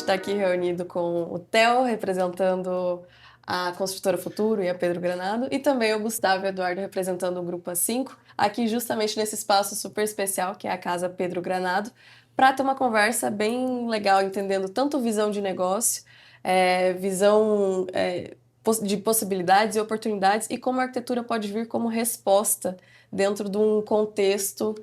está aqui reunido com o Theo, representando a Construtora Futuro e a Pedro Granado, e também o Gustavo Eduardo, representando o Grupo A5, aqui justamente nesse espaço super especial, que é a Casa Pedro Granado, para ter uma conversa bem legal, entendendo tanto visão de negócio, visão de possibilidades e oportunidades, e como a arquitetura pode vir como resposta dentro de um contexto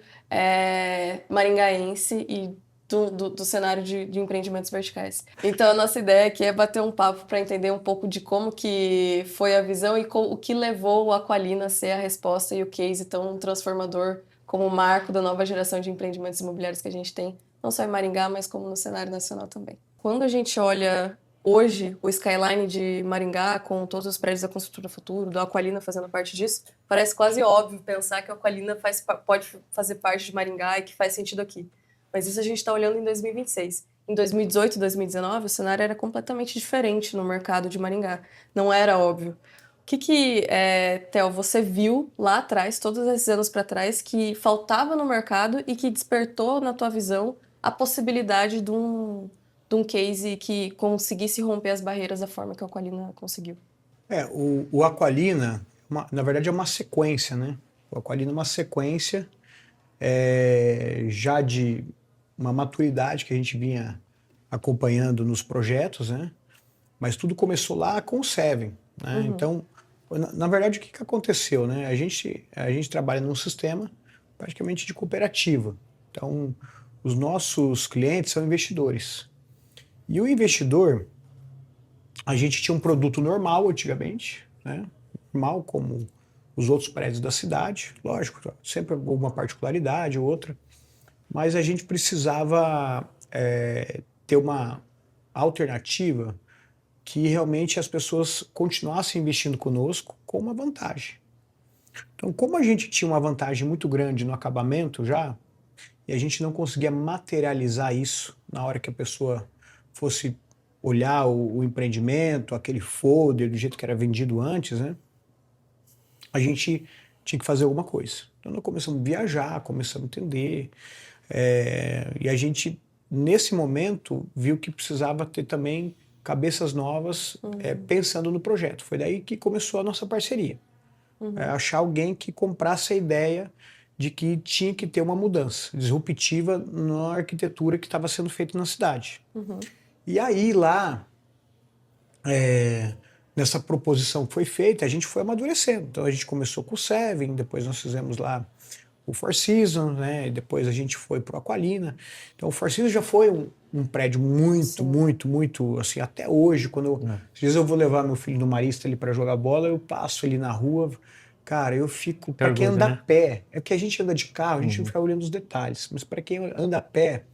maringaense e do cenário de empreendimentos verticais. Então, a nossa ideia aqui é bater um papo para entender um pouco de como que foi a visão e o que levou o Aqualina a ser a resposta e o case tão transformador como marco da nova geração de empreendimentos imobiliários que a gente tem, não só em Maringá, mas como no cenário nacional também. Quando a gente olha hoje o skyline de Maringá, com todos os prédios da Construtora Futuro, do Aqualina fazendo parte disso, parece quase óbvio pensar que o Aqualina pode fazer parte de Maringá e que faz sentido aqui. Mas isso a gente está olhando em 2026. Em 2018 e 2019, o cenário era completamente diferente no mercado de Maringá. Não era óbvio. O que Theo, você viu lá atrás, todos esses anos para trás, que faltava no mercado e que despertou na tua visão a possibilidade de um case que conseguisse romper as barreiras da forma que a Aqualina conseguiu? O Aqualina, na verdade, é uma sequência, né? O Aqualina é uma sequência já de uma maturidade que a gente vinha acompanhando nos projetos, né? Mas tudo começou lá com o Seven, né? Uhum. Então, na verdade, o que aconteceu, né? A gente trabalha num sistema praticamente de cooperativa. Então, os nossos clientes são investidores. E o investidor, a gente tinha um produto normal antigamente, né? Normal como os outros prédios da cidade, lógico, sempre alguma particularidade ou outra, mas a gente precisava ter uma alternativa que realmente as pessoas continuassem investindo conosco com uma vantagem. Então, como a gente tinha uma vantagem muito grande no acabamento já, e a gente não conseguia materializar isso na hora que a pessoa fosse olhar o empreendimento, aquele folder, do jeito que era vendido antes, né? A gente tinha que fazer alguma coisa. Então nós começamos a viajar, começamos a entender, e a gente, nesse momento, viu que precisava ter também cabeças novas pensando no projeto. Foi daí que começou a nossa parceria. Achar alguém que comprasse a ideia de que tinha que ter uma mudança disruptiva na arquitetura que estava sendo feita na cidade. E aí lá, nessa proposição que foi feita, a gente foi amadurecendo. Então a gente começou com o Seven, depois nós fizemos lá o Four Seasons, né? E depois a gente foi para o Aqualina. Então o Four Seasons já foi um prédio muito, assim, até hoje, às vezes eu vou levar meu filho no Marista ali para jogar bola, eu passo ali na rua, cara, eu fico, para quem anda a pé, é que a gente anda de carro, a gente não fica olhando os detalhes, mas para quem anda a pé,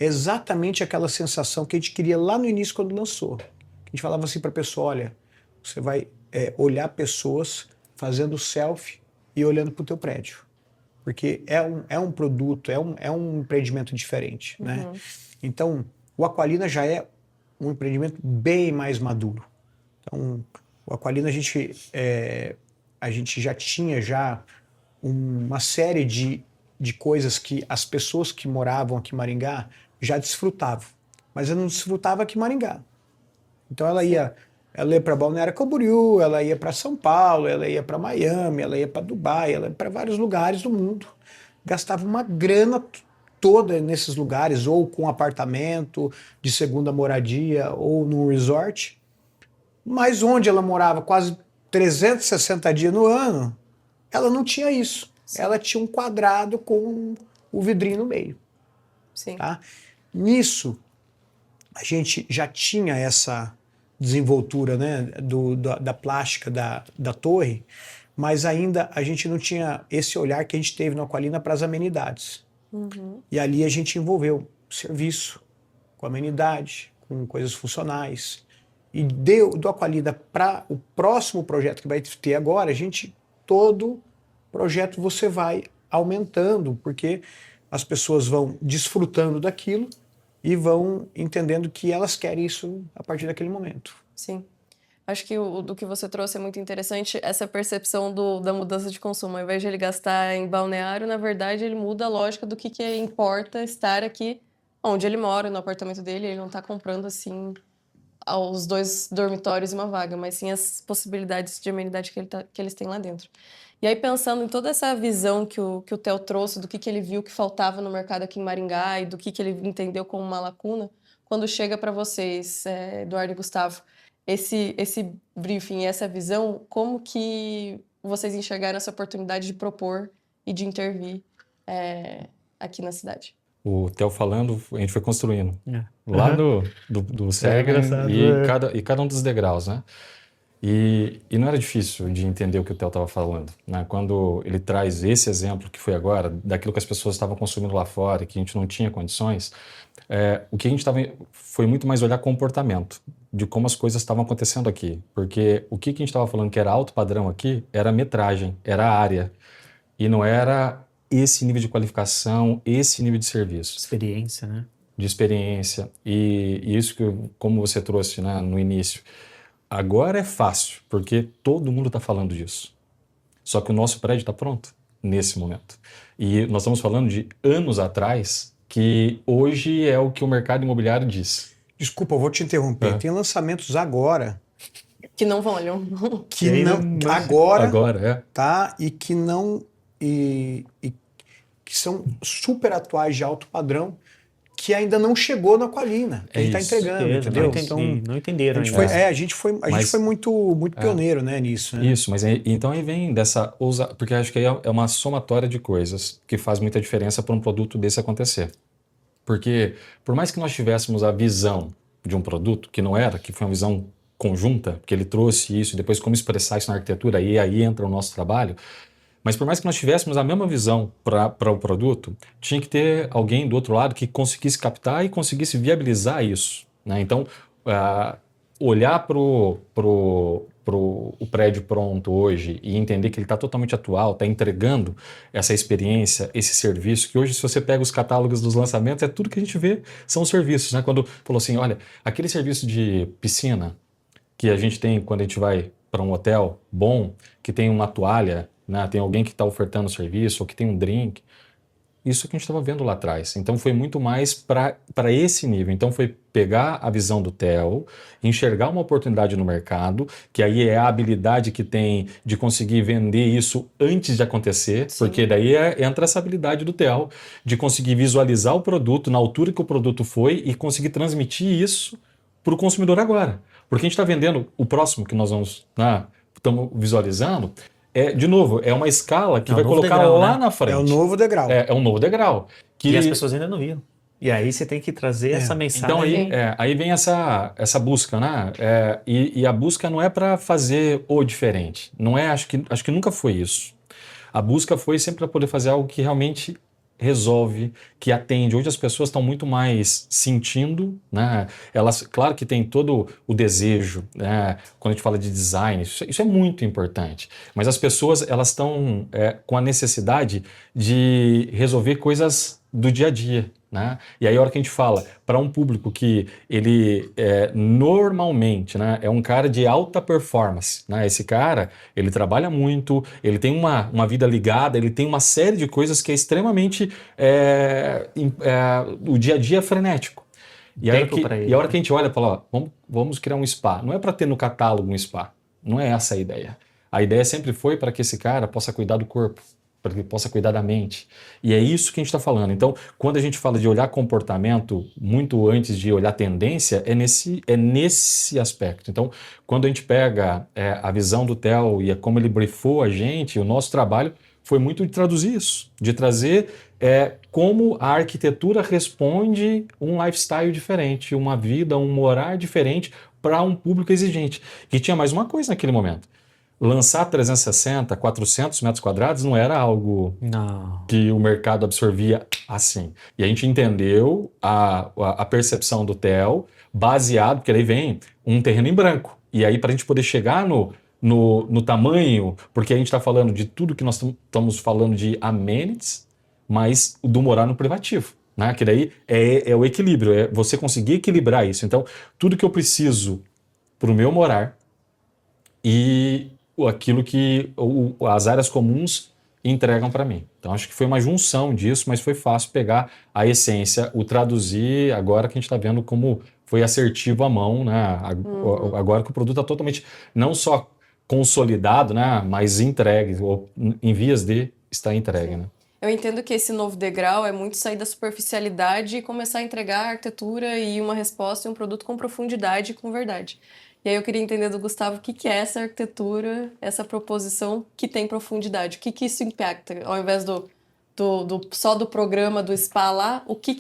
é exatamente aquela sensação que a gente queria lá no início quando lançou. A gente falava assim para a pessoa, olha, você vai olhar pessoas fazendo selfie e olhando para o teu prédio. Porque é um produto, é um empreendimento diferente, né? Então, o Aqualina já é um empreendimento bem mais maduro. Então, o Aqualina a gente já tinha uma série de coisas que as pessoas que moravam aqui em Maringá já desfrutavam. Mas eu não desfrutava aqui em Maringá. Então ela ia para Balneário Camboriú, ela ia para São Paulo, ela ia para Miami, ela ia para Dubai, ela ia para vários lugares do mundo. Gastava uma grana toda nesses lugares, ou com apartamento de segunda moradia, ou num resort. Mas onde ela morava quase 360 dias no ano, ela não tinha isso. Sim. Ela tinha um quadrado com o vidrinho no meio. Sim. Tá? Nisso, a gente já tinha essa desenvoltura, né, da plástica da torre, mas ainda a gente não tinha esse olhar que a gente teve no Aqualina para as amenidades. E ali a gente envolveu serviço, com amenidade, com coisas funcionais. E do Aqualina para o próximo projeto que vai ter agora, todo projeto você vai aumentando, porque as pessoas vão desfrutando daquilo e vão entendendo que elas querem isso a partir daquele momento. Sim. Acho que do que você trouxe é muito interessante, essa percepção da mudança de consumo. Ao invés de ele gastar em balneário, na verdade, ele muda a lógica do que importa estar aqui onde ele mora, no apartamento dele, ele não tá comprando, assim, os 2 dormitórios e uma vaga, mas sim as possibilidades de amenidade que eles têm lá dentro. E aí, pensando em toda essa visão que o Theo trouxe, do que ele viu que faltava no mercado aqui em Maringá e do que ele entendeu como uma lacuna, quando chega para vocês, Eduardo e Gustavo, esse briefing, essa visão, como que vocês enxergaram essa oportunidade de propor e de intervir aqui na cidade? O Theo falando, a gente foi construindo. Lá Aham. do Segra engraçado, e cada um dos degraus, né? E não era difícil de entender o que o Theo estava falando, né? Quando ele traz esse exemplo que foi agora, daquilo que as pessoas estavam consumindo lá fora e que a gente não tinha condições, o que a gente estava foi muito mais olhar comportamento, de como as coisas estavam acontecendo aqui. Porque o que a gente estava falando que era alto padrão aqui era metragem, era área, e não era esse nível de qualificação, esse nível de serviço. Experiência, né? De experiência. E isso que, como você trouxe, né, no início, agora é fácil, porque todo mundo está falando disso. Só que o nosso prédio está pronto nesse momento. E nós estamos falando de anos atrás, que hoje é o que o mercado imobiliário diz. Desculpa, eu vou te interromper. Tem lançamentos agora Que não valham. que não agora, Agora, tá? E que não e que são super atuais de alto padrão que ainda não chegou na Aqualina. É Ele está isso. entregando, entendeu? Então, Não entenderam a gente ainda. foi, a gente foi muito pioneiro, né, nisso. Né? Isso, mas então aí vem dessa porque acho que aí é uma somatória de coisas que faz muita diferença para um produto desse acontecer. Porque por mais que nós tivéssemos a visão de um produto, que não era, que foi uma visão conjunta, que ele trouxe isso e depois como expressar isso na arquitetura, e aí entra o nosso trabalho, mas por mais que nós tivéssemos a mesma visão para o produto, tinha que ter alguém do outro lado que conseguisse captar e conseguisse viabilizar isso, né? Então, olhar para o prédio pronto hoje e entender que ele está totalmente atual, está entregando essa experiência, esse serviço, que hoje, se você pega os catálogos dos lançamentos, é tudo que a gente vê, são os serviços, né? Quando falou assim, olha, aquele serviço de piscina que a gente tem quando a gente vai para um hotel bom, que tem uma toalha, né? Tem alguém que está ofertando serviço, ou que tem um drink, isso que a gente estava vendo lá atrás. Então foi muito mais para esse nível. Então foi pegar a visão do Theo, enxergar uma oportunidade no mercado, que aí é a habilidade que tem de conseguir vender isso antes de acontecer, Sim. porque daí entra essa habilidade do Theo de conseguir visualizar o produto na altura que o produto foi e conseguir transmitir isso para o consumidor agora. Porque a gente está vendendo o próximo que nós estamos visualizando. De novo, é uma escala que vai colocar degrau, lá né? na frente. É o novo degrau. É um novo degrau. E as pessoas ainda não viram. E aí você tem que trazer essa mensagem. Então aí vem essa busca, né? E a busca não é para fazer o diferente. Não é, acho que nunca foi isso. A busca foi sempre para poder fazer algo que realmente resolve, que atende. Hoje as pessoas estão muito mais sentindo, né? Elas, claro que tem todo o desejo, né? Quando a gente fala de design, isso é muito importante. Mas as pessoas, elas estão com a necessidade de resolver coisas do dia a dia, né? E aí a hora que a gente fala para um público que ele normalmente, né, é um cara de alta performance, né? Esse cara, ele trabalha muito, ele tem uma vida ligada, ele tem uma série de coisas que é extremamente o dia a dia é frenético. E a hora que a gente olha e fala, ó, vamos criar um spa. Não é para ter no catálogo um spa, não é essa a ideia. A ideia sempre foi para que esse cara possa cuidar do corpo, para que ele possa cuidar da mente. E é isso que a gente está falando. Então, quando a gente fala de olhar comportamento, muito antes de olhar tendência, é nesse aspecto. Então, quando a gente pega a visão do Theo e como ele briefou a gente, o nosso trabalho foi muito de traduzir isso, de trazer como a arquitetura responde um lifestyle diferente, uma vida, um morar diferente para um público exigente. E tinha mais uma coisa naquele momento. Lançar 360, 400 metros quadrados não era algo que o mercado absorvia assim. E a gente entendeu a percepção do Theo baseado, porque aí vem um terreno em branco. E aí para a gente poder chegar no tamanho, porque a gente está falando de tudo que nós estamos falando de amenities, mas do morar no privativo. Né? Que daí é o equilíbrio, é você conseguir equilibrar isso. Então, tudo que eu preciso para o meu morar e aquilo que as áreas comuns e entregam para mim. Então acho que foi uma junção disso, mas foi fácil pegar a essência, o traduzir, agora que a gente está vendo como foi assertivo à mão, né? Agora que o produto está totalmente, não só consolidado, né? Mas entregue, ou em vias de estar entregue, né? Eu entendo que esse novo degrau é muito sair da superficialidade e começar a entregar a arquitetura e uma resposta e um produto com profundidade e com verdade. E aí eu queria entender do Gustavo o que é essa arquitetura, essa proposição que tem profundidade. O que isso impacta? Ao invés só do programa do spa lá, o que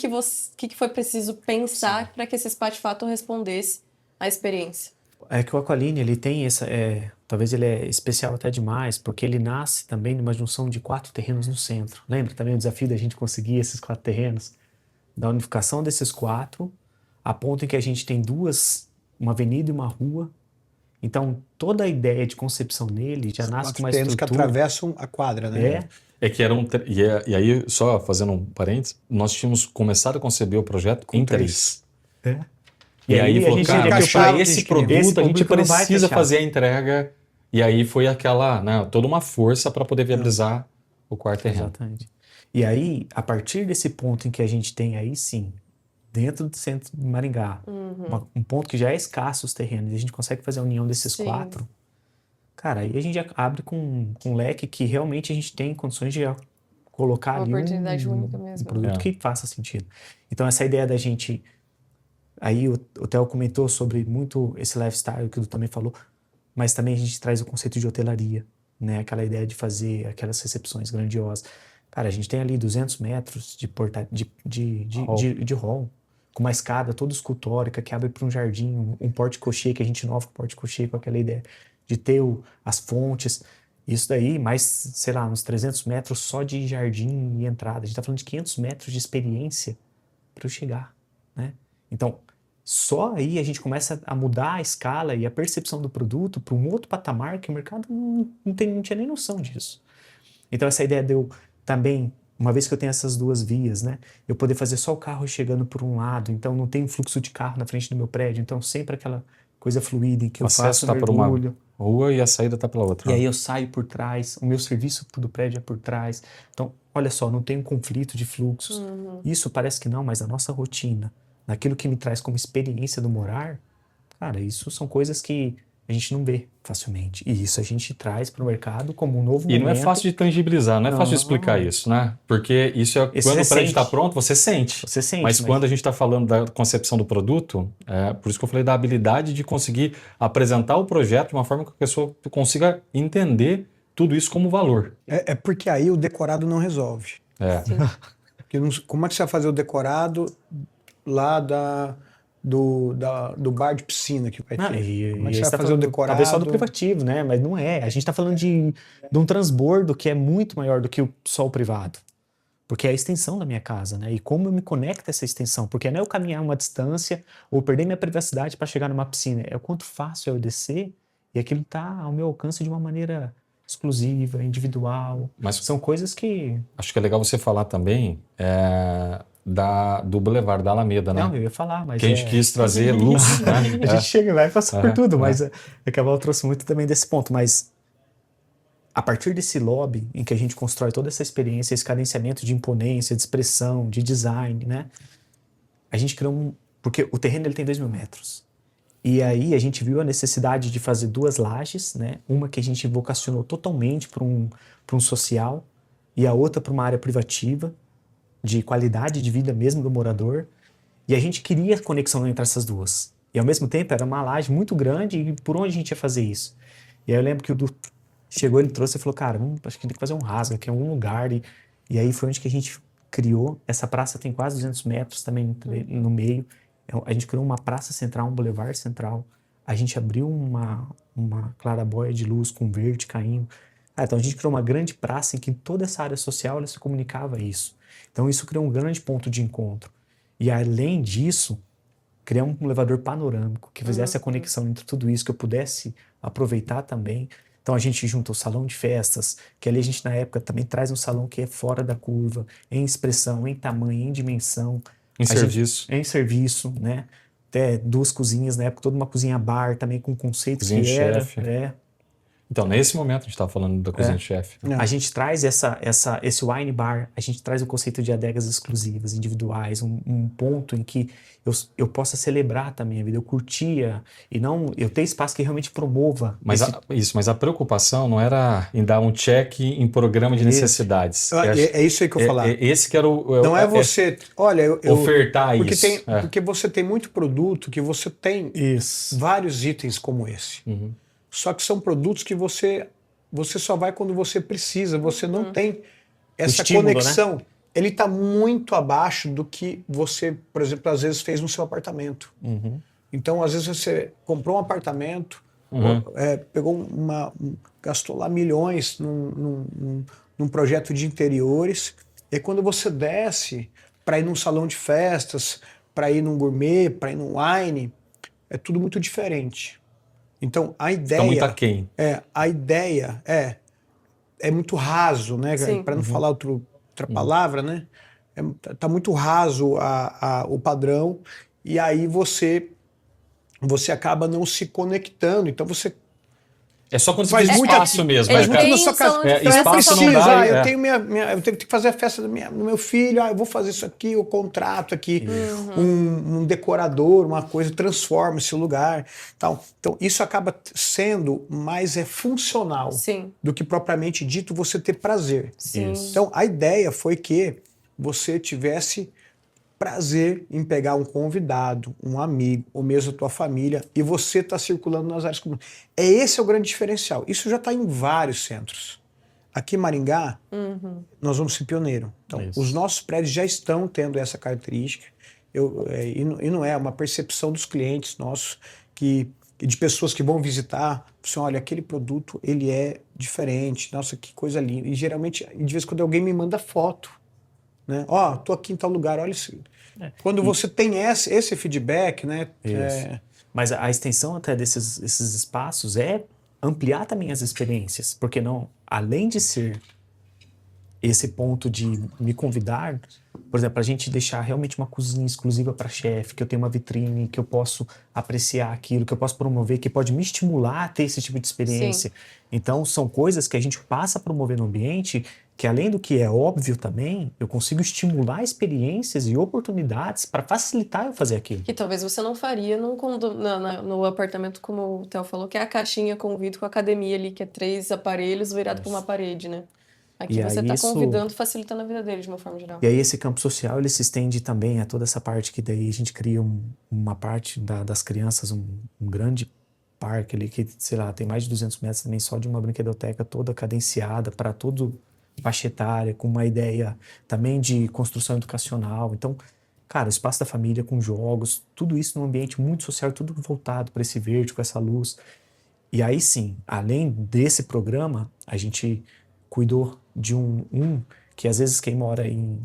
foi preciso pensar para que esse spa de fato respondesse à experiência? É que o Aqualine, ele tem essa, talvez ele é especial até demais, porque ele nasce também numa junção de 4 terrenos no centro. Lembra também o desafio da gente conseguir esses 4 terrenos? Da unificação desses 4, a ponto em que a gente tem uma avenida e uma rua. Então, toda a ideia de concepção nele já nasce com uma terrenos estrutura. que atravessam a quadra, né? É que eram... E aí, só fazendo um parênteses, nós tínhamos começado a conceber o projeto em 3. E aí falou, cara, para esse produto a gente precisa fazer a entrega. E aí foi aquela, né, toda uma força para poder viabilizar o 4º terreno. Exatamente. E aí, a partir desse ponto em que a gente tem aí sim, dentro do centro de Maringá, um ponto que já é escasso os terrenos, e a gente consegue fazer a união desses 4, cara, aí a gente já abre com um leque que realmente a gente tem condições de colocar ali oportunidade única mesmo. Um produto que faça sentido. Então, essa ideia da gente... Aí o Theo comentou sobre muito esse lifestyle que o Du também falou, mas também a gente traz o conceito de hotelaria, né? Aquela ideia de fazer aquelas recepções grandiosas. Cara, a gente tem ali 200 metros de hall, com uma escada toda escultórica que abre para um jardim, um porte-cochê, que a gente inova com o porte-cochê, com aquela ideia de ter as fontes. Isso daí, mais, sei lá, uns 300 metros só de jardim e entrada. A gente está falando de 500 metros de experiência para eu chegar, né? Então, só aí a gente começa a mudar a escala e a percepção do produto para um outro patamar que o mercado não tinha nem noção disso. Então, essa ideia de eu também, uma vez que eu tenho essas 2 vias, né, eu poder fazer só o carro chegando por um lado, então não tem fluxo de carro na frente do meu prédio, então sempre aquela coisa fluida em que eu faço tá por uma rua e a saída está pela outra. E aí eu saio por trás, o meu serviço do prédio é por trás. Então, olha só, não tem um conflito de fluxos. Isso parece que não, mas a nossa rotina, naquilo que me traz como experiência do morar, cara, isso são coisas que a gente não vê facilmente. E isso a gente traz para o mercado como um novo momento. E não é fácil de tangibilizar, não é fácil de explicar isso, né? Porque isso é quando o prédio está pronto, você sente. Você sente. Mas quando a gente está falando da concepção do produto, por isso que eu falei da habilidade de conseguir apresentar o projeto de uma forma que a pessoa consiga entender tudo isso como valor. É porque aí o decorado não resolve. Porque como é que você vai fazer o decorado lá do bar de piscina que vai ter? Como é que você vai fazer o decorado? Talvez só do privativo, né? Mas não é. A gente está falando de um transbordo que é muito maior do que só o privado. Porque é a extensão da minha casa, né? E como eu me conecto a essa extensão. Porque não é eu caminhar uma distância ou perder minha privacidade para chegar numa piscina. É o quanto fácil eu descer e aquilo está ao meu alcance de uma maneira exclusiva, individual. Mas são coisas que... Acho que é legal você falar também do Boulevard da Alameda, né? Não, eu ia falar, mas que a gente quis trazer luz, né? A gente chega e vai passar por tudo, mas a Cabal trouxe muito também desse ponto, mas a partir desse lobby em que a gente constrói toda essa experiência, esse cadenciamento de imponência, de expressão, de design, né? A gente criou porque o terreno ele tem 2.000 metros. E aí a gente viu a necessidade de fazer 2 lajes, né? Uma que a gente vocacionou totalmente para um social e a outra para uma área privativa, de qualidade de vida mesmo do morador. E a gente queria conexão entre essas 2. E ao mesmo tempo era uma laje muito grande e por onde a gente ia fazer isso? E aí eu lembro que o Du chegou, ele trouxe e falou, cara, acho que tem que fazer um rasga aqui em algum lugar. E aí foi onde que a gente criou. Essa praça tem quase 200 metros também no meio. A gente criou uma praça central, um boulevard central. A gente abriu uma clarabóia de luz com verde caindo. Então a gente criou uma grande praça em que toda essa área social ela se comunicava isso. Então isso criou um grande ponto de encontro. E além disso, criar um elevador panorâmico que fizesse a conexão entre tudo isso, que eu pudesse aproveitar também. Então a gente junta o salão de festas, que ali a gente na época também traz um salão que é fora da curva, em expressão, em tamanho, em dimensão. Em serviço. Em serviço, né? Até 2 cozinhas, na época toda uma cozinha bar também com conceitos cozinha que era. chefe. Então, nesse momento, a gente estava falando da cozinha de chefe. A gente traz esse wine bar, a gente traz o conceito de adegas exclusivas, individuais, um ponto em que eu possa celebrar também a vida, eu curtia, e não eu ter espaço que realmente promova. Mas a preocupação não era em dar um check em programa de necessidades. É isso aí que eu falar. Esse que era o... Não é você... Olha, ofertar porque isso. Porque você tem muito produto que você tem vários itens como esse. Só que são produtos que você só vai quando você precisa, você não tem essa estímulo, conexão. Né? Ele está muito abaixo do que você, por exemplo, às vezes fez no seu apartamento. Então, às vezes você comprou um apartamento, pegou gastou lá milhões num projeto de interiores, e aí quando você desce para ir num salão de festas, para ir num gourmet, para ir num wine, é tudo muito diferente. Então, a ideia... Está muito aquém. A ideia é muito raso, né? Para não falar outra palavra, né? Tá muito raso o padrão, e aí você acaba não se conectando. Então, você... É só quando faz muito espaço mesmo. Faz muito na sua casa. Espaço não dá. Eu tenho que fazer a festa do meu filho, eu vou fazer isso aqui, o contrato aqui, um decorador, uma coisa, transforma esse lugar. Então isso acaba sendo mais funcional do que propriamente dito você ter prazer. Então, a ideia foi que você tivesse prazer em pegar um convidado, um amigo, ou mesmo a tua família, e você está circulando nas áreas comuns. Esse é o grande diferencial. Isso já está em vários centros. Aqui em Maringá, nós vamos ser pioneiro. Então, os nossos prédios já estão tendo essa característica, e não é uma percepção dos clientes nossos, de pessoas que vão visitar, assim, olha, aquele produto, ele é diferente, nossa, que coisa linda. E geralmente, de vez em quando alguém me manda foto, né? Tô aqui em tal lugar, olha isso. Quando você tem esse feedback, né? Mas a extensão até esses espaços é ampliar também as experiências, porque não, além de ser esse ponto de me convidar, por exemplo, a gente deixar realmente uma cozinha exclusiva para chefe, que eu tenho uma vitrine, que eu posso apreciar aquilo, que eu posso promover, que pode me estimular a ter esse tipo de experiência. Então, são coisas que a gente passa a promover no ambiente, que além do que é óbvio também, eu consigo estimular experiências e oportunidades para facilitar eu fazer aquilo. Que talvez você não faria no apartamento, como o Theo falou, que é a caixinha com vidro com a academia ali, que é 3 aparelhos virados para uma parede, né? Aqui você está convidando, facilitando a vida dele de uma forma geral. E aí esse campo social, ele se estende também a toda essa parte que daí a gente cria uma parte das crianças, um grande parque ali que, sei lá, tem mais de 200 metros também só de uma brinquedoteca toda cadenciada para todo faixa etária, com uma ideia também de construção educacional. Então, cara, o espaço da família com jogos, tudo isso num ambiente muito social, tudo voltado para esse verde, com essa luz. E aí sim, além desse programa, a gente cuidou de um que às vezes quem mora em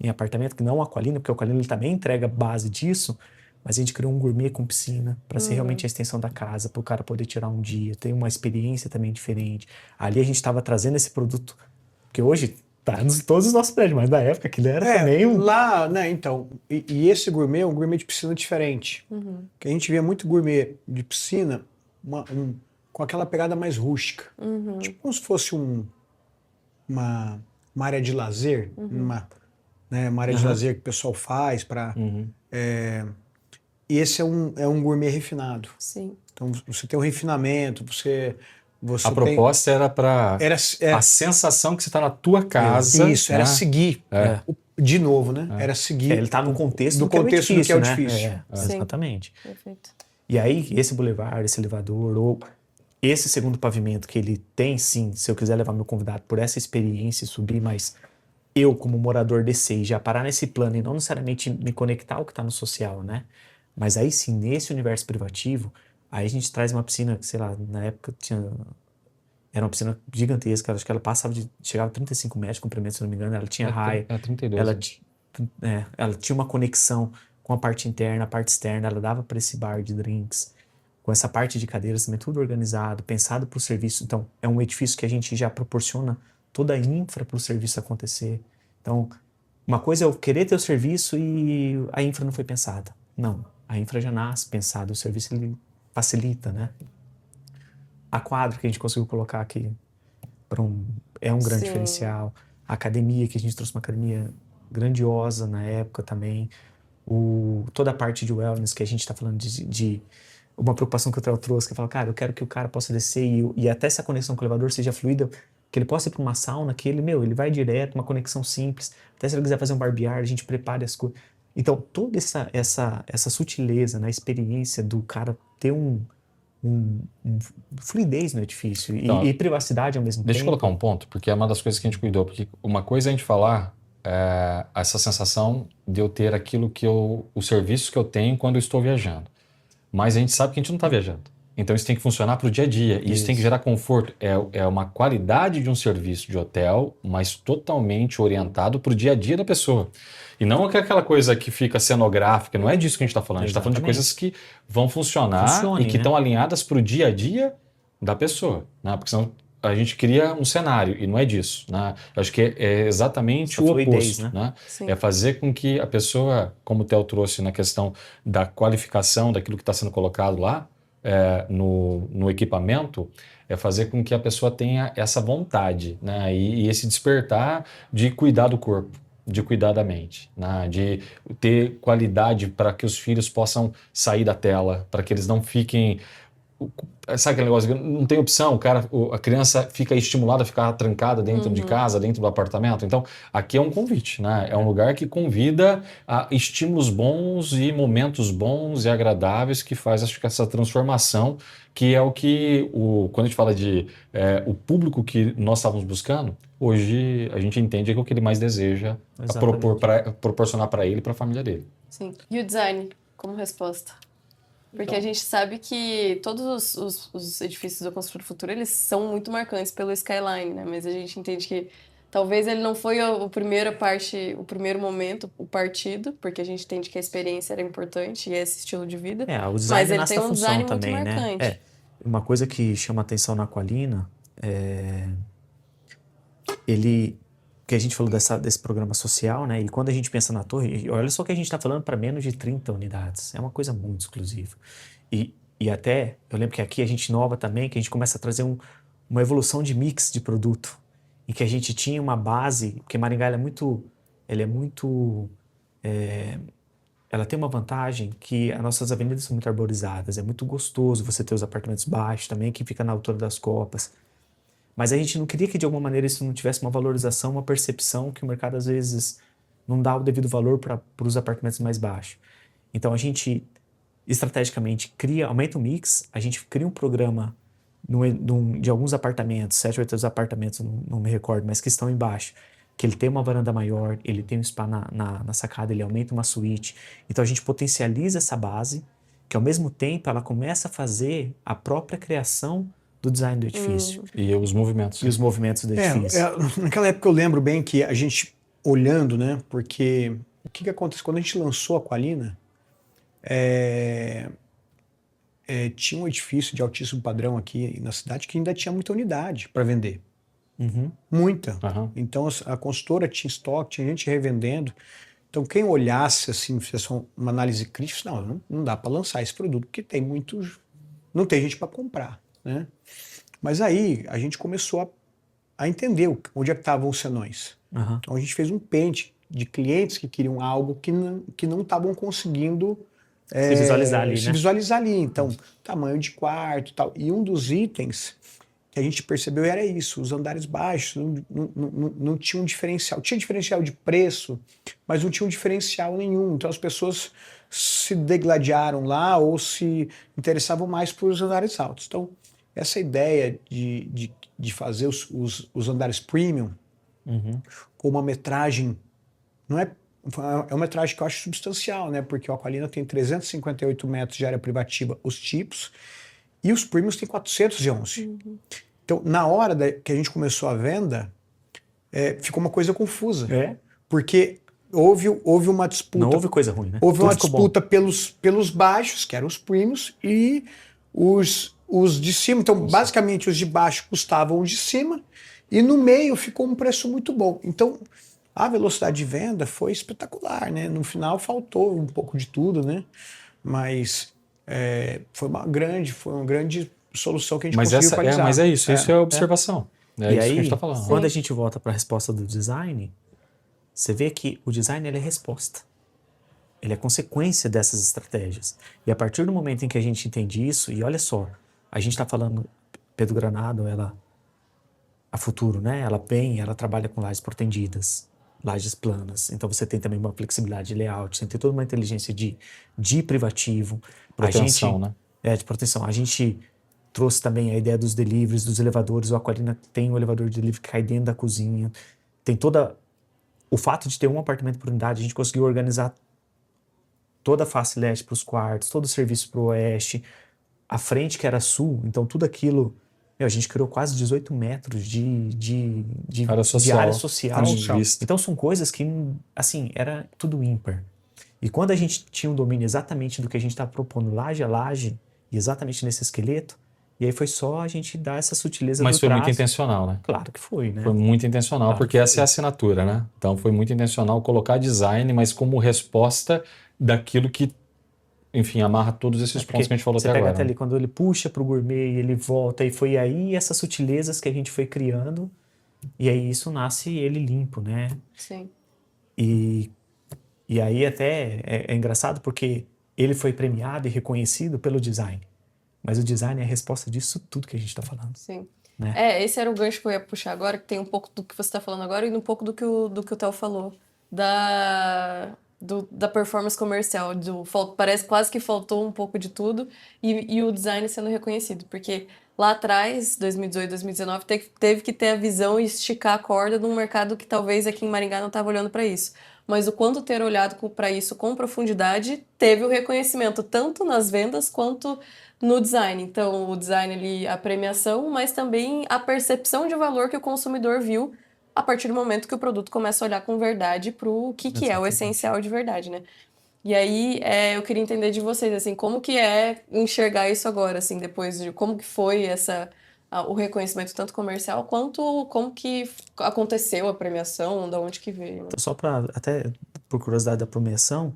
apartamento, que não o Aqualina, porque o Aqualina ele também entrega base disso, mas a gente criou um gourmet com piscina para ser realmente a extensão da casa, para o cara poder tirar um dia, ter uma experiência também diferente. Ali a gente estava trazendo esse produto, porque hoje tá em todos os nossos prédios, mas na época aquilo era também lá, né, então, e esse gourmet é um gourmet de piscina diferente, que a gente via muito gourmet de piscina com aquela pegada mais rústica, tipo como se fosse uma área de lazer, uma área de lazer que o pessoal faz para... E esse é um gourmet refinado. Sim. Então você tem um refinamento, a proposta era para a sensação que você está na tua casa. Isso, era seguir. De novo, né? Era seguir. Ele está no contexto do que é o difícil. Exatamente. Perfeito. E aí, esse bulevar, esse elevador, ou esse segundo pavimento que ele tem, sim, se eu quiser levar meu convidado por essa experiência e subir, mas eu, como morador, descer e já parar nesse plano e não necessariamente me conectar ao que está no social, né? Mas aí sim, nesse universo privativo, aí a gente traz uma piscina que, sei lá, na época era uma piscina gigantesca, acho que ela chegava a 35 metros de comprimento, se não me engano, ela tinha raia. 32. Ela tinha uma conexão com a parte interna, a parte externa, ela dava para esse bar de drinks, com essa parte de cadeiras também, tudo organizado, pensado para o serviço. Então, é um edifício que a gente já proporciona toda a infra para o serviço acontecer. Então, uma coisa é eu querer ter o serviço e a infra não foi pensada. Não, a infra já nasce pensada, o serviço ele facilita, né? A quadra que a gente conseguiu colocar aqui é um grande diferencial. A academia, que a gente trouxe uma academia grandiosa na época também. Toda a parte de wellness que a gente está falando de uma preocupação que o Theo trouxe, que fala, cara, eu quero que o cara possa descer e até essa conexão com o elevador seja fluida, que ele possa ir para uma sauna, que ele vai direto, uma conexão simples. Até se ele quiser fazer um barbear, a gente prepara as coisas. Então, toda essa sutileza na experiência do cara ter fluidez no edifício e privacidade ao mesmo tempo. Deixa eu colocar um ponto, porque é uma das coisas que a gente cuidou. Porque uma coisa é a gente falar essa sensação de eu ter aquilo os serviços que eu tenho quando eu estou viajando. Mas a gente sabe que a gente não está viajando. Então isso tem que funcionar para o dia a dia. E isso tem que gerar conforto. É uma qualidade de um serviço de hotel, mas totalmente orientado para o dia a dia da pessoa. E não aquela coisa que fica cenográfica. Não é disso que a gente está falando. A gente está falando de coisas que vão funcionar e que estão alinhadas para o dia a dia da pessoa. Né? Porque senão a gente cria um cenário e não é disso. Né? Eu acho que é exatamente o oposto. Né? É fazer com que a pessoa, como o Theo trouxe na questão da qualificação daquilo que está sendo colocado lá, no equipamento, é fazer com que a pessoa tenha essa vontade, né? E esse despertar de cuidar do corpo, de cuidar da mente, né? De ter qualidade para que os filhos possam sair da tela, para que eles não fiquem... Sabe aquele negócio? Não tem opção, a criança fica estimulada a ficar trancada dentro de casa, dentro do apartamento. Então, aqui é um convite, né? É um lugar que convida a estímulos bons e momentos bons e agradáveis que faz, acho que, essa transformação, que é o que, quando a gente fala de o público que nós estávamos buscando, hoje a gente entende que é o que ele mais deseja proporcionar para ele e para a família dele. Sim. E o design como resposta? Porque a gente sabe que todos os edifícios da Construtora Futuro, eles são muito marcantes pelo skyline, né? Mas a gente entende que talvez ele não foi o primeiro momento, o partido, porque a gente entende que a experiência era importante e esse estilo de vida. O design mas ele tem um design muito também, marcante. Né? Uma coisa que chama atenção na Aqualina que a gente falou desse programa social, né? E quando a gente pensa na torre, olha só que a gente está falando para menos de 30 unidades. É uma coisa muito exclusiva. E até, eu lembro que aqui a gente inova também, que a gente começa a trazer uma evolução de mix de produto. E que a gente tinha uma base, porque Maringá ela tem uma vantagem que as nossas avenidas são muito arborizadas. É muito gostoso você ter os apartamentos baixos também, que fica na altura das copas. Mas a gente não queria que, de alguma maneira, isso não tivesse uma valorização, uma percepção que o mercado, às vezes, não dá o devido valor para os apartamentos mais baixos. Então, a gente, estrategicamente, aumenta o mix, a gente cria um programa de alguns apartamentos, 7 ou 8 apartamentos, não me recordo, mas que estão embaixo, que ele tem uma varanda maior, ele tem um spa na sacada, ele aumenta uma suíte. Então, a gente potencializa essa base, que, ao mesmo tempo, ela começa a fazer a própria criação do design do edifício. E os movimentos. E os movimentos do edifício. Naquela época eu lembro bem que a gente olhando, né? Porque o que acontece? Quando a gente lançou a Aqualina, tinha um edifício de altíssimo padrão aqui na cidade que ainda tinha muita unidade para vender. Muita. Então a consultora tinha estoque, tinha gente revendendo. Então quem olhasse assim, fizesse uma análise crítica, não dá para lançar esse produto porque não tem gente para comprar. Né? Mas aí a gente começou a entender onde é que estavam os senões. Então a gente fez um pente de clientes que queriam algo que não estavam conseguindo se visualizar ali. Então, tamanho de quarto e tal. E um dos itens que a gente percebeu era isso, os andares baixos não tinham diferencial. Tinha diferencial de preço, mas não tinha um diferencial nenhum. Então as pessoas se degladiaram lá ou se interessavam mais por os andares altos. Então, essa ideia de fazer os andares premium com uma metragem, é uma metragem que eu acho substancial, né? Porque o Aqualina tem 358 metros de área privativa, os tipos, e os premiums têm 411. Então, na hora que a gente começou a venda, ficou uma coisa confusa. Porque houve uma disputa. Não houve coisa ruim, né? Houve uma disputa pelos baixos, que eram os premiums, e os de cima. Então, basicamente, os de baixo custavam os de cima e no meio ficou um preço muito bom. Então, a velocidade de venda foi espetacular, né? No final, faltou um pouco de tudo, né? Mas foi um grande solução que a gente conseguiu equalizar. Mas é isso é a observação. É e isso aí, que a gente tá falando. Quando a gente volta para a resposta do design, você vê que o design ele é resposta. Ele é consequência dessas estratégias. E a partir do momento em que a gente entende isso, e olha só, a gente está falando, Pedro Granado, a Futuro, né? Ela trabalha com lajes protendidas, lajes planas. Então você tem também uma flexibilidade de layout, você tem toda uma inteligência de privativo. Proteção, né? De proteção. A gente trouxe também a ideia dos deliveries, dos elevadores. O Aqualina tem um elevador de delivery que cai dentro da cozinha. Tem o fato de ter um apartamento por unidade, a gente conseguiu organizar toda a face leste para os quartos, todo o serviço para o oeste, a frente que era sul, então tudo aquilo, a gente criou quase 18 metros de área social. Então são coisas que, assim, era tudo ímpar. E quando a gente tinha um domínio exatamente do que a gente está propondo laje a laje, e exatamente nesse esqueleto, e aí foi só a gente dar essa sutileza do traço. Mas foi muito intencional, né? Claro que foi, né? Foi muito intencional, claro, porque essa é a assinatura, né? Então foi muito intencional colocar design, mas como resposta daquilo que, enfim, amarra todos esses pontos que a gente falou até agora. Você pega até ali, quando ele puxa pro gourmet e ele volta, e foi aí essas sutilezas que a gente foi criando, e aí isso nasce ele limpo, né? Sim. E aí até é engraçado porque ele foi premiado e reconhecido pelo design, mas o design é a resposta disso tudo que a gente está falando. Sim. Né? Esse era o gancho que eu ia puxar agora, que tem um pouco do que você está falando agora e um pouco do que o Theo falou. Da performance comercial. Parece quase que faltou um pouco de tudo e o design sendo reconhecido. Porque lá atrás, 2018, 2019, teve que ter a visão e esticar a corda num mercado que talvez aqui em Maringá não estava olhando para isso. Mas o quanto ter olhado para isso com profundidade teve o reconhecimento tanto nas vendas quanto no design. Então, o design, a premiação, mas também a percepção de valor que o consumidor viu a partir do momento que o produto começa a olhar com verdade para o que é o essencial de verdade, né? E aí, eu queria entender de vocês, assim, como que é enxergar isso agora, assim, depois de como que foi o reconhecimento tanto comercial, quanto como que aconteceu a premiação, da onde que veio. Né? Então, só para, até por curiosidade da premiação,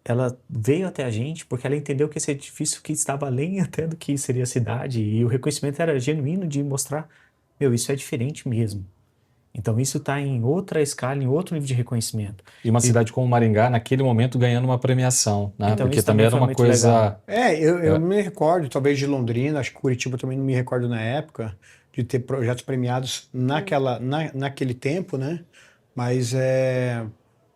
ela veio até a gente porque ela entendeu que esse edifício que estava além até do que seria a cidade, e o reconhecimento era genuíno de mostrar, isso é diferente mesmo. Então isso está em outra escala, em outro nível de reconhecimento. E uma cidade como Maringá, naquele momento, ganhando uma premiação, né? Então, porque também era uma coisa... Eu me recordo, talvez de Londrina, acho que Curitiba também não me recordo na época, de ter projetos premiados naquele tempo, né? Mas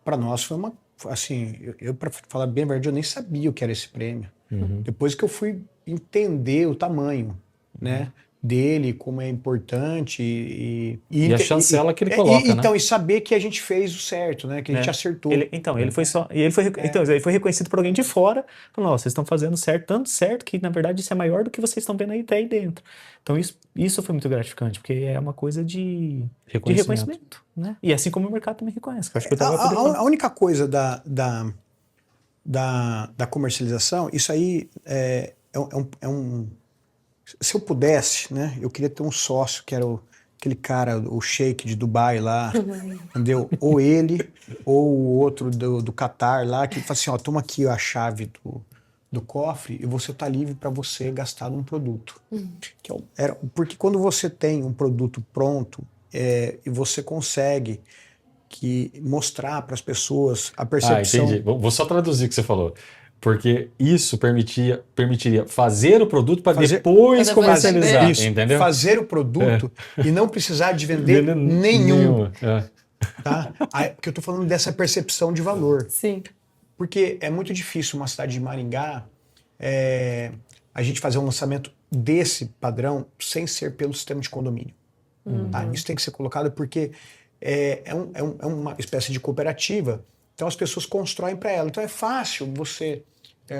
para nós foi uma... Assim, para falar bem a verdade, eu nem sabia o que era esse prêmio. Uhum. Depois que eu fui entender o tamanho, né? Dele, como é importante e a chancela que ele coloca, né? Então, e saber que a gente fez o certo, né? Que a gente acertou. Ele foi reconhecido por alguém de fora, falando, vocês estão fazendo certo, tanto certo que, na verdade, isso é maior do que vocês estão vendo até aí dentro. Então, isso foi muito gratificante, porque é uma coisa de reconhecimento, né? E assim como o mercado também reconhece. Acho que a única coisa da comercialização, isso aí é um... Se eu pudesse, né, eu queria ter um sócio que era aquele cara, o sheik de Dubai lá, entendeu? Ou ele, ou o outro do Catar lá, que fala assim, toma aqui a chave do cofre e você tá livre para você gastar num produto. Porque quando você tem um produto pronto e você consegue mostrar para as pessoas a percepção... entendi. Vou só traduzir o que você falou. Porque isso permitiria fazer o produto para depois comercializar, entendeu? Fazer o produto e não precisar de vender nenhum. Tá? Porque eu estou falando dessa percepção de valor. Sim. Porque é muito difícil uma cidade de Maringá a gente fazer um lançamento desse padrão sem ser pelo sistema de condomínio. Tá? Isso tem que ser colocado porque é uma espécie de cooperativa. Então as pessoas constroem para ela. Então é fácil você...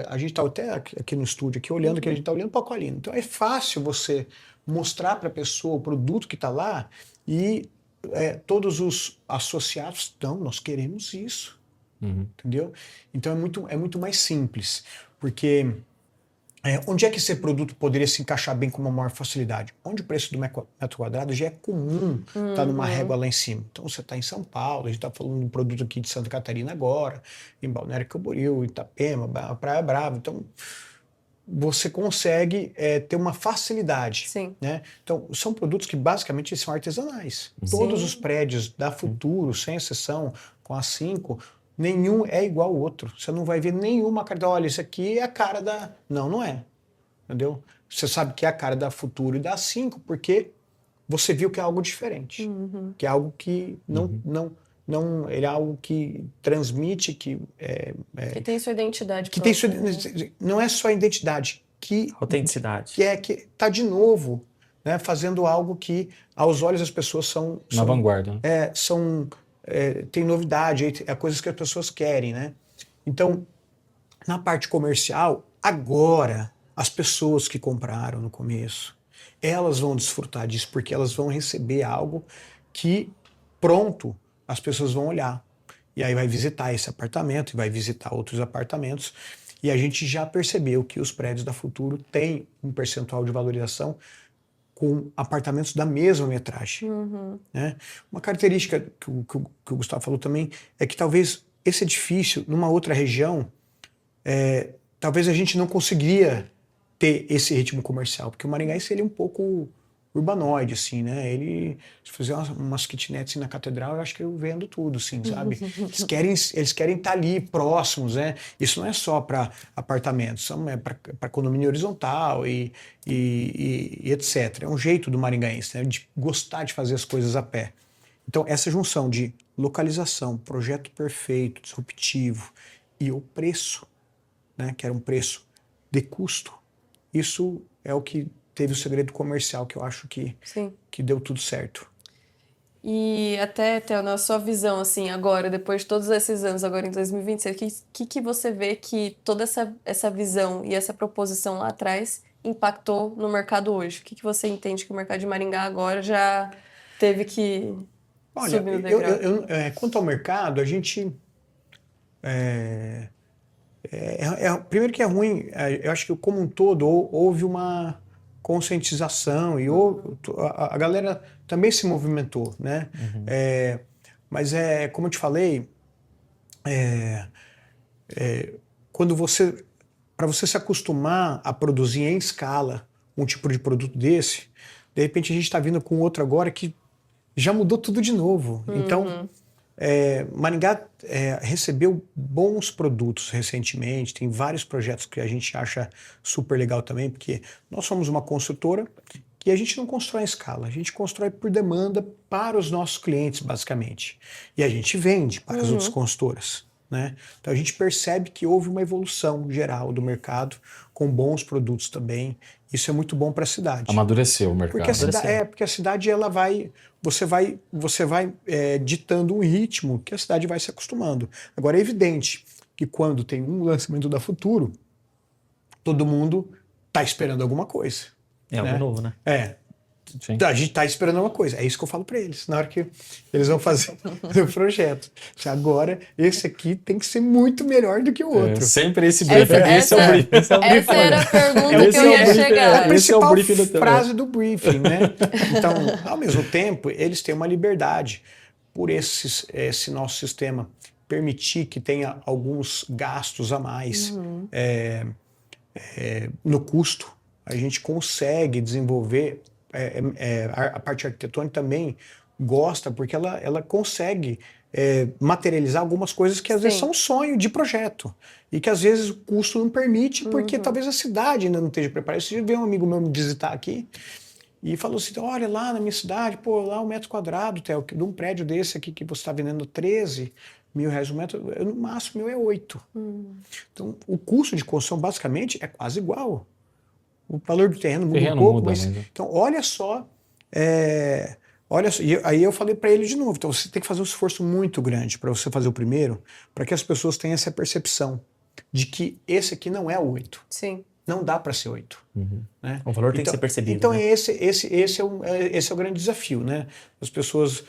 a gente está até aqui no estúdio, aqui olhando, que a gente está olhando para o Aqualina. Então é fácil você mostrar para a pessoa o produto que está lá e todos os associados, nós queremos isso. Entendeu? Então é muito mais simples. Porque onde é que esse produto poderia se encaixar bem com uma maior facilidade? Onde o preço do metro quadrado já é comum estar numa régua lá em cima. Então você está em São Paulo, a gente está falando de um produto aqui de Santa Catarina agora, em Balneário Camboriú, Itapema, Praia Brava. Então você consegue ter uma facilidade. Sim. Né? Então, são produtos que basicamente são artesanais. Sim. Todos os prédios da Futuro, sem exceção, com a 5, nenhum é igual ao outro. Você não vai ver nenhuma cara. Olha, isso aqui é a cara da... Não, não é. Entendeu? Você sabe que é a cara da Futuro e da 5 porque você viu que é algo diferente. Que é algo que não, ele é algo que transmite, que tem sua identidade. Que tem sua, não é só a identidade, que autenticidade. Que tá de novo, né, fazendo algo que aos olhos das pessoas são na vanguarda. Né? Tem novidade, é coisas que as pessoas querem, né? Então, na parte comercial, agora as pessoas que compraram no começo, elas vão desfrutar disso porque elas vão receber algo que pronto as pessoas vão olhar. E aí vai visitar esse apartamento, e vai visitar outros apartamentos. E a gente já percebeu que os prédios da Futuro têm um percentual de valorização com apartamentos da mesma metragem. Né? Uma característica que o Gustavo falou também é que talvez esse edifício, numa outra região, talvez a gente não conseguiria ter esse ritmo comercial, porque o Maringaense ele é um pouco urbanoide, assim, né? Se fizer umas kitnets na catedral, eu acho que eu vendo tudo, assim, sabe? Eles querem estar ali, próximos, né? Isso não é só para apartamentos, é para condomínio horizontal e etc. É um jeito do maringaense, né? De gostar de fazer as coisas a pé. Então, essa junção de localização, projeto perfeito, disruptivo e o preço, né? Que era um preço de custo, isso é o que teve o segredo comercial, que eu acho que deu tudo certo. E até, Theo, na sua visão, assim, agora, depois de todos esses anos, agora em 2026, que você vê que toda essa visão e essa proposição lá atrás impactou no mercado hoje? O que você entende que o mercado de Maringá agora já teve que subir no degrau? Quanto ao mercado, a gente... primeiro que é ruim, eu acho que como um todo houve uma conscientização e a galera também se movimentou, né? Mas como eu te falei, para você se acostumar a produzir em escala um tipo de produto desse, de repente a gente está vindo com outro agora que já mudou tudo de novo. Então, Maringá recebeu bons produtos recentemente, tem vários projetos que a gente acha super legal também, porque nós somos uma construtora que a gente não constrói em escala, a gente constrói por demanda para os nossos clientes, basicamente. E a gente vende para as outras construtoras. Né? Então a gente percebe que houve uma evolução geral do mercado, com bons produtos também. Isso é muito bom para a cidade. Amadureceu o mercado. Porque a cidade ela você vai ditando um ritmo que a cidade vai se acostumando. Agora é evidente que quando tem um lançamento da Futuro, todo mundo está esperando alguma coisa. É algo novo, né? Sim. A gente está esperando uma coisa. É isso que eu falo para eles. Na hora que eles vão fazer o projeto. Agora, esse aqui tem que ser muito melhor do que o outro. Sempre esse briefing. Essa era a pergunta que eu ia chegar. É a principal frase do briefing, né? Então, ao mesmo tempo, eles têm uma liberdade por esse nosso sistema permitir que tenha alguns gastos a mais no custo. A gente consegue desenvolver... a parte arquitetônica também gosta, porque ela consegue materializar algumas coisas que às vezes são sonho de projeto e que às vezes o custo não permite, porque talvez a cidade ainda não esteja preparada. Esse dia veio um amigo meu me visitar aqui e falou assim, olha lá na minha cidade, lá 1 metro quadrado, Theo, de um prédio desse aqui que você está vendendo 13 mil reais um metro, no máximo meu é 8. Então o custo de construção basicamente é quase igual. O valor do terreno muda um pouco, mas... Então, olha só, e aí eu falei para ele de novo, então você tem que fazer um esforço muito grande para você fazer o primeiro, para que as pessoas tenham essa percepção de que esse aqui não é o 8. Sim. Não dá para ser 8. Né? O valor tem que ser percebido. Então, né? esse é o grande desafio, né? As pessoas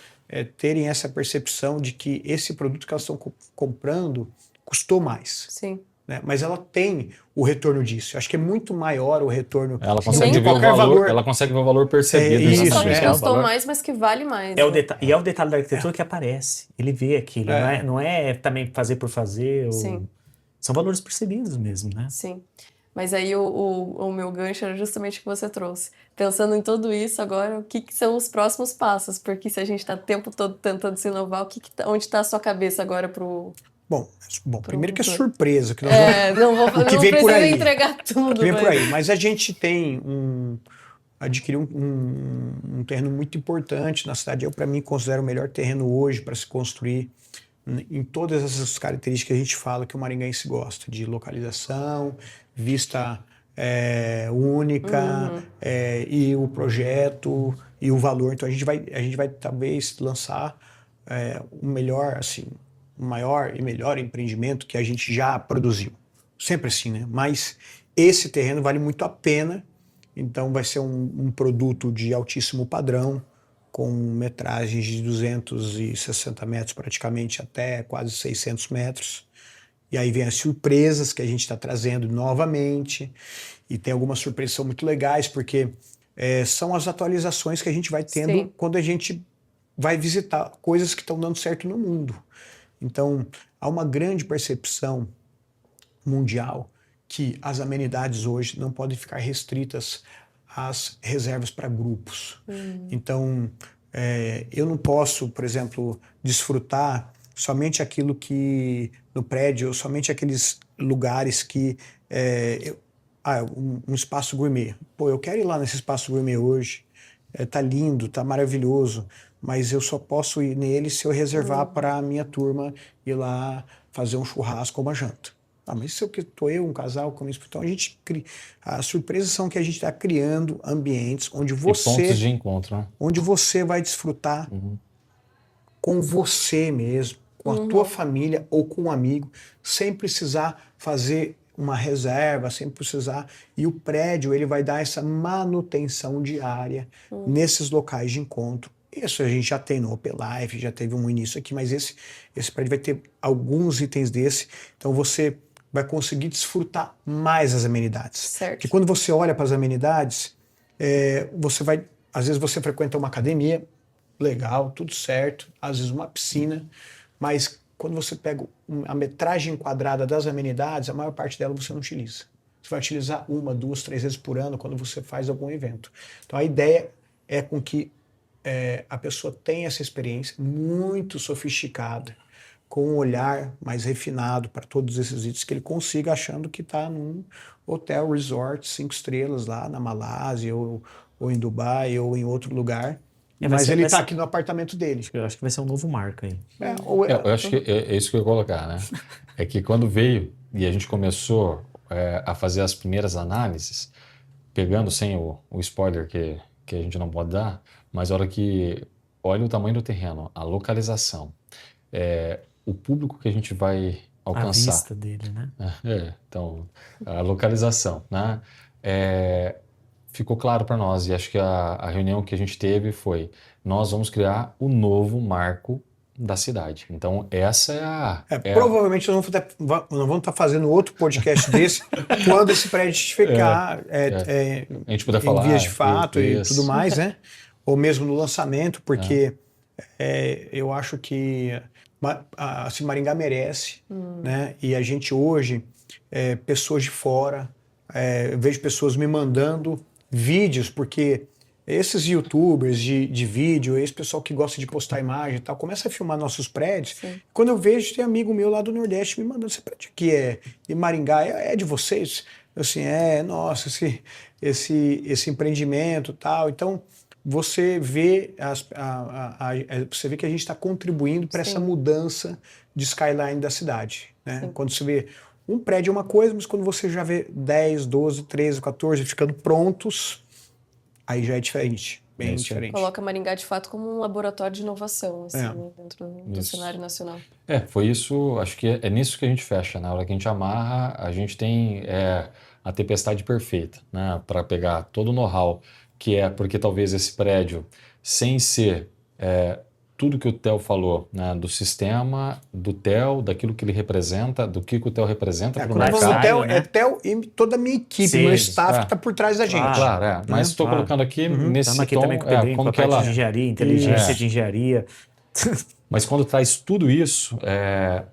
terem essa percepção de que esse produto que elas estão comprando custou mais. Sim. Né? Mas ela tem o retorno disso. Eu acho que é muito maior o retorno. Ela consegue ver o valor, ela consegue ver o valor percebido. Isso, custou mais, mas que vale mais. E é o detalhe da arquitetura que aparece. Ele vê aquilo. Não é também fazer por fazer. Sim. São valores percebidos mesmo, né? Sim. Mas aí o meu gancho era justamente o que você trouxe. Pensando em tudo isso agora, o que são os próximos passos? Porque se a gente está o tempo todo tentando se inovar, onde está a sua cabeça agora Bom, primeiro que é futuro? surpresa, que nós não o que vem por precisa aí. entregar tudo. Vem por aí. Mas a gente tem adquiriu um terreno muito importante na cidade. Eu, para mim, considero o melhor terreno hoje para se construir em todas essas características que a gente fala que o maringaense gosta, de localização, vista única, e o projeto e o valor. Então a gente vai talvez lançar o melhor, assim, o maior e melhor empreendimento que a gente já produziu. Sempre assim, né? Mas esse terreno vale muito a pena. Então vai ser um produto de altíssimo padrão, com metragens de 260 metros praticamente até quase 600 metros. E aí vem as surpresas que a gente está trazendo novamente. E tem algumas surpresas que são muito legais, porque são as atualizações que a gente vai tendo Sim. quando a gente vai visitar coisas que estão dando certo no mundo. Então, há uma grande percepção mundial que as amenidades hoje não podem ficar restritas às reservas para grupos. Então, eu não posso, por exemplo, desfrutar somente aquilo que no prédio, somente aqueles lugares que um espaço gourmet. Pô, eu quero ir lá nesse espaço gourmet hoje, tá lindo, tá maravilhoso, mas eu só posso ir nele se eu reservar para a minha turma ir lá fazer um churrasco ou uma janta. Mas se um casal, com isso, então a gente cria. As surpresas são que a gente está criando ambientes onde você. E pontos de encontro, né? Onde você vai desfrutar com você mesmo, com a tua família ou com um amigo, sem precisar fazer uma reserva, sem precisar. E o prédio ele vai dar essa manutenção diária nesses locais de encontro. Isso a gente já tem no Opelife, já teve um início aqui, mas esse prédio vai ter alguns itens desse. Então você vai conseguir desfrutar mais as amenidades. Certo. Porque quando você olha para as amenidades, às vezes você frequenta uma academia, legal, tudo certo, às vezes uma piscina, mas quando você pega a metragem quadrada das amenidades, a maior parte dela você não utiliza. Você vai utilizar 1, 2, 3 vezes por ano quando você faz algum evento. Então a ideia é com que a pessoa tenha essa experiência muito sofisticada, com um olhar mais refinado para todos esses itens, que ele consiga achando que está num hotel, resort, 5 estrelas lá na Malásia, ou em Dubai, ou em outro lugar. Mas ele está aqui no apartamento dele. Eu acho que vai ser um novo marco aí. Eu acho que é isso que eu ia colocar, né? É que quando veio e a gente começou a fazer as primeiras análises, pegando sem o spoiler que a gente não pode dar, mas a hora que olha o tamanho do terreno, a localização, o público que a gente vai alcançar. A vista dele, né? Então, a localização, né? Ficou claro para nós, e acho que a reunião que a gente teve foi: nós vamos criar o novo marco da cidade. Então, essa provavelmente nós vamos estar fazendo outro podcast desse quando esse prédio ficar a gente puder falar em vias de fato e tudo mais, né? Ou mesmo no lançamento, porque eu acho que assim, Maringá merece, né? E a gente hoje, pessoas de fora, eu vejo pessoas me mandando vídeos, porque esses youtubers de vídeo, esse pessoal que gosta de postar imagem e tal, começa a filmar nossos prédios. Sim. Quando eu vejo, tem amigo meu lá do Nordeste me mandando: esse prédio aqui de Maringá, é de vocês? Assim, nossa, esse empreendimento e tal. Então, você vê, você vê que a gente está contribuindo para essa mudança de skyline da cidade, né? Quando você vê um prédio é uma coisa, mas quando você já vê 10, 12, 13, 14 ficando prontos, aí já é diferente, bem diferente. Coloca Maringá, de fato, como um laboratório de inovação, assim, dentro do cenário nacional. Foi isso, acho que é nisso que a gente fecha. Na hora que a gente amarra, a gente tem a tempestade perfeita, né? Para pegar todo o know-how, porque talvez esse prédio, sem ser tudo que o Theo falou, né, do sistema, do Theo, daquilo que ele representa, do que o Theo representa para o mercado. Theo, né? Theo e toda a minha equipe, meu staff que está por trás da gente. Claro, mas estou colocando aqui nesse tom, como que ela... de engenharia, inteligência de engenharia. Mas quando traz tudo isso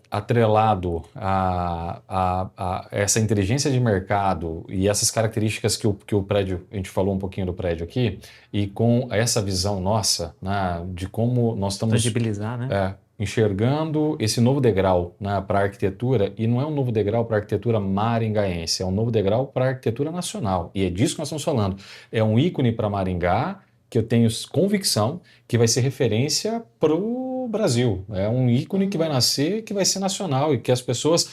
atrelado a essa inteligência de mercado e essas características que o prédio, a gente falou um pouquinho do prédio aqui, e com essa visão nossa, né, de como nós estamos tangibilizar, né? Enxergando esse novo degrau, né, para a arquitetura, e não é um novo degrau para a arquitetura maringaense, é um novo degrau para a arquitetura nacional. E é disso que nós estamos falando. É um ícone para Maringá, que eu tenho convicção que vai ser referência para o Brasil. É um ícone que vai nascer, que vai ser nacional e que as pessoas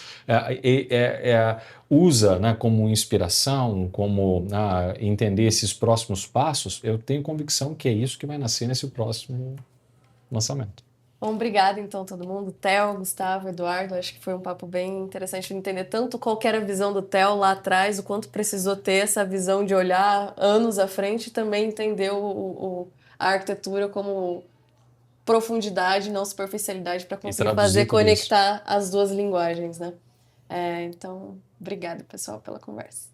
usa, né, como inspiração, como entender esses próximos passos. Eu tenho convicção que é isso que vai nascer nesse próximo lançamento. Bom, obrigada então todo mundo, Theo, Gustavo, Eduardo, acho que foi um papo bem interessante de entender tanto qual que era a visão do Theo lá atrás, o quanto precisou ter essa visão de olhar anos à frente e também entender a arquitetura como profundidade, não superficialidade, para conseguir fazer conectar as duas linguagens, né? Então, obrigada pessoal pela conversa.